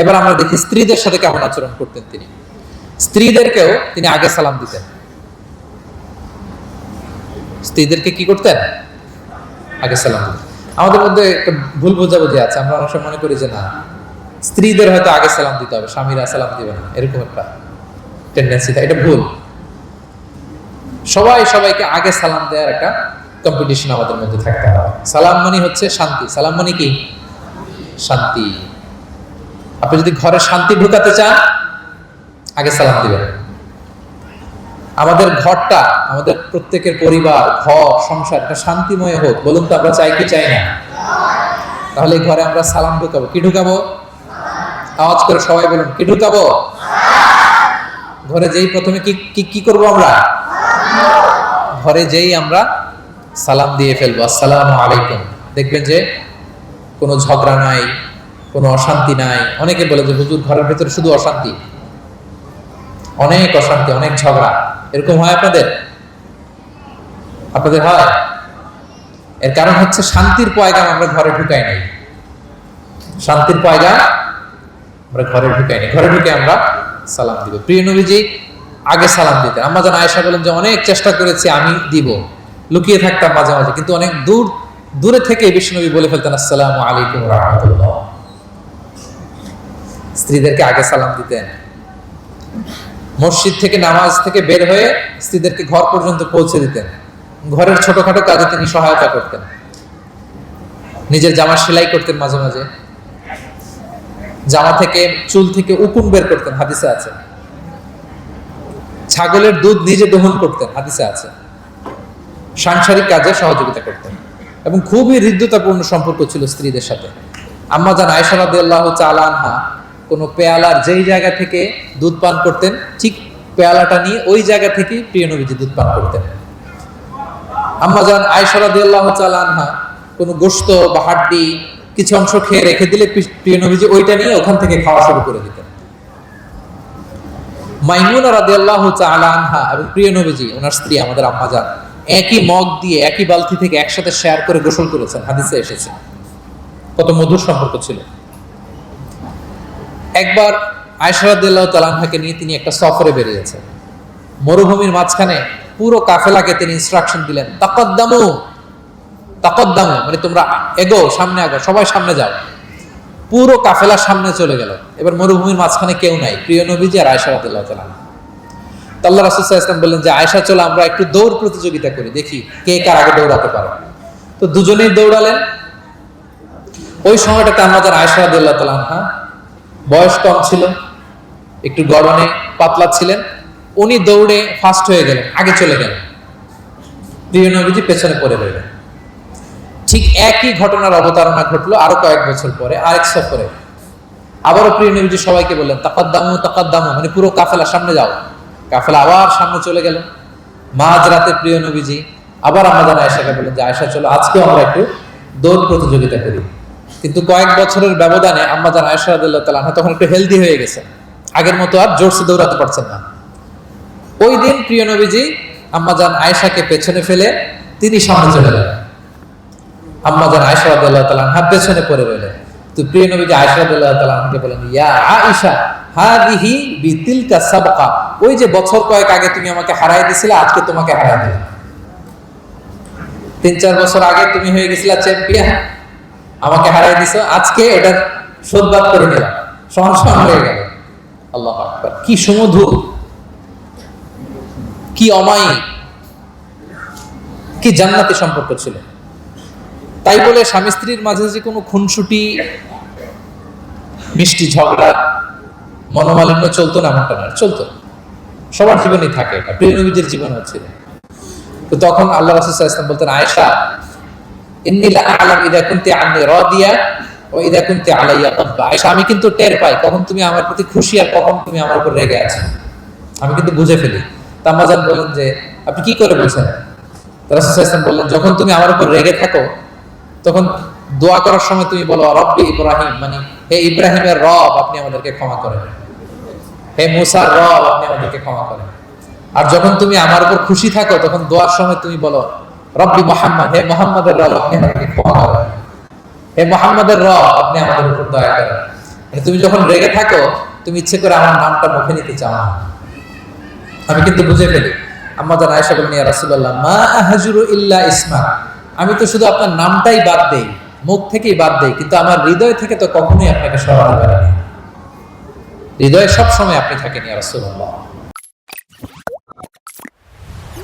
এবার আমরা দেখি স্ত্রীদের সাথে কেমন আচরণ করতেন তিনি। স্ত্রীদেরকেও তিনি আগে সালাম দিতেন। স্ত্রীদেরকে কি করতেন? আগে সালাম দিতেন। আমাদের মধ্যে একটা ভুল বোঝাবুঝি আছে, আমরা অনেক সময় মনে করি যে না, স্ত্রীদের হয়তো আগে সালাম দিতে হবে, স্বামীরা সালাম দিবে না, এরকম একটা টেন্ডেন্সি থাকে। এটা ভুল। সবাই সবাইকে আগে সালাম দেওয়ার একটা কম্পিটিশন আমাদের মধ্যে থাকতে হবে। সালাম মানে হচ্ছে শান্তি। সালাম মানে কি? শান্তি। আপনি যদি ঘরে শান্তি ঢুকাতে চান, আগে সালাম দিবেন। আমাদের ঘরটা, আমাদের প্রত্যেকের পরিবার, ঘর, সংসার একটা শান্তিময় হোক। বলুন তো, আমরা চাই কি চাই না? তাহলে এই ঘরে আমরা সালাম ঢুকাবো। কি ঢুকাবো? আওয়াজ করে সবাই বলুন, কি ঢুকাবো? ঘরে যেই প্রথমে কি করবো আমরা? ঘরে যেই আমরা সালাম দিয়ে ফেলবো, আসসালামু আলাইকুম, দেখবেন যে কোনো ঝগড়া নাই, কোনো অশান্তি নাই। অনেকে বলে যে হুজুর, ঘরের ভেতরে শুধু অশান্তি, অনেক অশান্তি, অনেক ঝগড়া। এরকম হয় আপনাদের? আপনাদের হয়? এর কারণ হচ্ছে শান্তির পয়গাম আমরা ঘরে ঢুকাই নাই। শান্তির পয়গাম আমরা ঘরে ঢুকাই নাই। ঘরে ঢুকে আমরা সালাম দিব। প্রিয় নবীজি আগে সালাম দিতেন। আম্মা জান আয়েশা বলেন যে অনেক চেষ্টা করেছি আমি দিব, লুকিয়ে থাকতাম মাঝে মাঝে, কিন্তু অনেক দূরে থেকে বিশ্বনবী বলে ফেলতেন আসসালামু আলাইকুম ওয়া রাহমাতুল্লাহ। স্ত্রীদেরকে আগে সালাম দিতেন। মসজিদ থেকে, নামাজ থেকে বের হয়ে স্ত্রীদেরকে ঘর পর্যন্ত পৌঁছে দিতেন। ঘরের ছোটখাটো কাজে তিনি সহায়তা করতেন। নিজের জামা সেলাই করতেন, মাঝে মাঝে জামা থেকে, চুল থেকে উকুন বের করতেন, হাদিসে আছে। ছাগলের দুধ নিজে দহন করতেন, হাদিসে আছে। সাংসারিক কাজে সহযোগিতা করতেন এবং খুবই হৃদ্যতাপূর্ণ সম্পর্ক ছিল স্ত্রীদের সাথে। আম্মা জান আয়েশা রাদিয়াল্লাহু তাআলা আনহা কোনো পেয়ালার যেই জায়গা থেকে দুধ পান করতেন, ঠিক পেয়ালাটা নিয়ে ওই জায়গা থেকে প্রিয় নবীজি দুধ পান করতেন। আম্মা জান আয়েশা রাদিয়াল্লাহু তাআলা আনহা কোনো গোশত বা হাড্ডি কিছু অংশ খেয়ে রেখে দিলে প্রিয় নবীজি ওইটা নিয়ে ওখান থেকে খাওয়া শুরু করে দিতেন। মাইমুনা রাদিয়াল্লাহু তাআলা আনহা এবং প্রিয় নবীজি, ওনার স্ত্রী আমাদের আম্মা জান, একই মগ দিয়ে, একই বালতি থেকে একসাথে শেয়ার করে গোসল করেছেন, হাদিসে এসেছে। কত মধুর সম্পর্ক ছিল। একবার আয়েশা রাদিয়াল্লাহু তাআলা আনহাকে নিয়ে তিনি একটা সফরে বেরিয়েছেন। মরুভূমির মাঝখানে পুরো কাফেলাকে তিনি ইনস্ট্রাকশন দিলেন, তাকাদ্দামু তাকাদ্দামু, মানে তোমরা এগো, সামনে আগো, সবাই সামনে যাও। পুরো কাফেলা সামনে চলে গেল। এবার মরুভূমির মাঝখানে কেউ নাই, প্রিয় নবীজি আর আয়েশা রাদিয়াল্লাহু তাআলা আনহা। আল্লাহ রাসূল সাল্লাল্লাহু আলাইহি ওয়াসাল্লাম বললেন যে আয়েশা, চলো আমরা একটু দৌড় প্রতিযোগিতা করি, দেখি কে কার আগে দৌড়াতে পারে। তো দুজনেই দৌড়ালেন। ওই সময়টাতে আমাদের আয়েশা রাদিয়াল্লাহু তাআলা আনহা বয়স কম ছিল, একটু গড়নে পাতলা ছিলেন। উনি দৌড়ে ফাস্ট হয়ে গেলেন, আগে চলে গেলেন। প্রিয় নবীজি পেছনে পড়ে রইলেন। ঠিক একই ঘটনার অবতারণা ঘটলো আরো কয়েক বছর পরে, আরেক সফরে। আবারও প্রিয় নবীজি সবাইকে বললেন তাকাদ্দামু তাকাদ্দামু, মানে পুরো কাফেলা সামনে যাও। কাফেলা আবার সামনে চলে গেল। মাঝ রাতে প্রিয় নবীজি আবার আমাদের আয়েশাকে বললেন যে আয়েশা, চলো আজকেও আমরা একটু দৌড় প্রতিযোগিতা করি। কিন্তু কয়েক বছরের ব্যবধানে আম্মা জান আয়েশা রাদিয়াল্লাহু তাআলা আনহা তখন একটু হেলদি হয়ে গেছেন, আগের মতো আর জোরসে দৌড়াতে পারছেন না। ওই দিন প্রিয় নবীজি আম্মা জান আয়েশাকে পেছনে ফেলে তিনি সামনে চলে গেলেন। আম্মা জান আয়েশা রাদিয়াল্লাহু তাআলা আনহা পেছনে পড়ে রইলেন। তো প্রিয় নবীজি আয়েশা রাদিয়াল্লাহু তাআলা আনহাকে বলেন, ইয়া আয়েশা হাদিহি বিতিলকা সাবকা, ওই যে বছর কয়েক আগে তুমি আমাকে হারায় দিছিলে, আজকে তোমাকে হারায় দিলাম। 3-4 বছর আগে তুমি হয়ে গেছিলা চ্যাম্পিয়ন, আমাকে হারাই দিছো, আজকে এটার শোধবাদ করে নিলাম, সমান সমান হয়ে গেল। আল্লাহু আকবার! কি সুমধুর, কি অমায়িক, কি জান্নাতি সম্পর্ক ছিল। তাই বলে স্বামী স্ত্রীর মাঝে যে কোনো খুনসুটি, মিষ্টি ঝগড়া, মনোমালিন্য চলতো না, এমনটা না, চলতো। সবার জীবনেই থাকে এটা, প্রিয় নবীজির জীবনেও ছিল। তো তখন আল্লাহ রাসূল সাল্লাল্লাহু আলাইহি ওয়াসাল্লাম বলতেন, আয়েশা ইন্নী লা আ'লামু ইযা কুনতি আন্নী রাদিয়া ওয়া ইযা কুনতি আলাইয়া গাদবা। আয়েশা, আমি কিন্তু টের পাই কখন তুমি আমার প্রতি খুশি আর কখন তুমি আমার উপর রেগে আছো, আমি কিন্তু বুঝে ফেলি। আম্মা জান বলেন যে আপনি কি করে বুঝেন? রাসূল সাল্লাল্লাহু আলাইহি ওয়াসাল্লাম বললেন, যখন তুমি আমার উপর রেগে থাকো তখন দোয়া করার সময় তুমি বলো রব্বি ইব্রাহিম, মানে হে ইব্রাহিমের রব, আপনি আমাদেরকে ক্ষমা করেন। হে মুসার রব, আপনি আমাদেরকে ক্ষমা করেন। আর যখন তুমি আমার উপর খুশি থাকো তখন দোয়ার সময় তুমি বলো রব্বি মুহাম্মদ, হে মুহাম্মাদের রব, আপনি আমাদেরকে ক্ষমা করেন। হে মুহাম্মাদের রব, আপনি আমাদের উপর দয়া করেন। তুমি যখন রেগে থাকো তুমি ইচ্ছে করে আমার নামটা মুখে নিতে চাও না। আমি কিন্তু বুঝে ফেলি। আম্মা জান আয়েশা বলেন, ইয়া রাসূলুল্লাহ মা আহজুরু ইল্লা ইসমা, আমি তো শুধু আপনার নামটাই বাদ দেই, মুখ থেকেই বাদ দেই, কিন্তু আমার হৃদয় থেকে তো কখনোই আপনাকে সরাতে পারি না। হৃদয়ে সব সময় আপনি থাকেন ইয়া রাসূলুল্লাহ।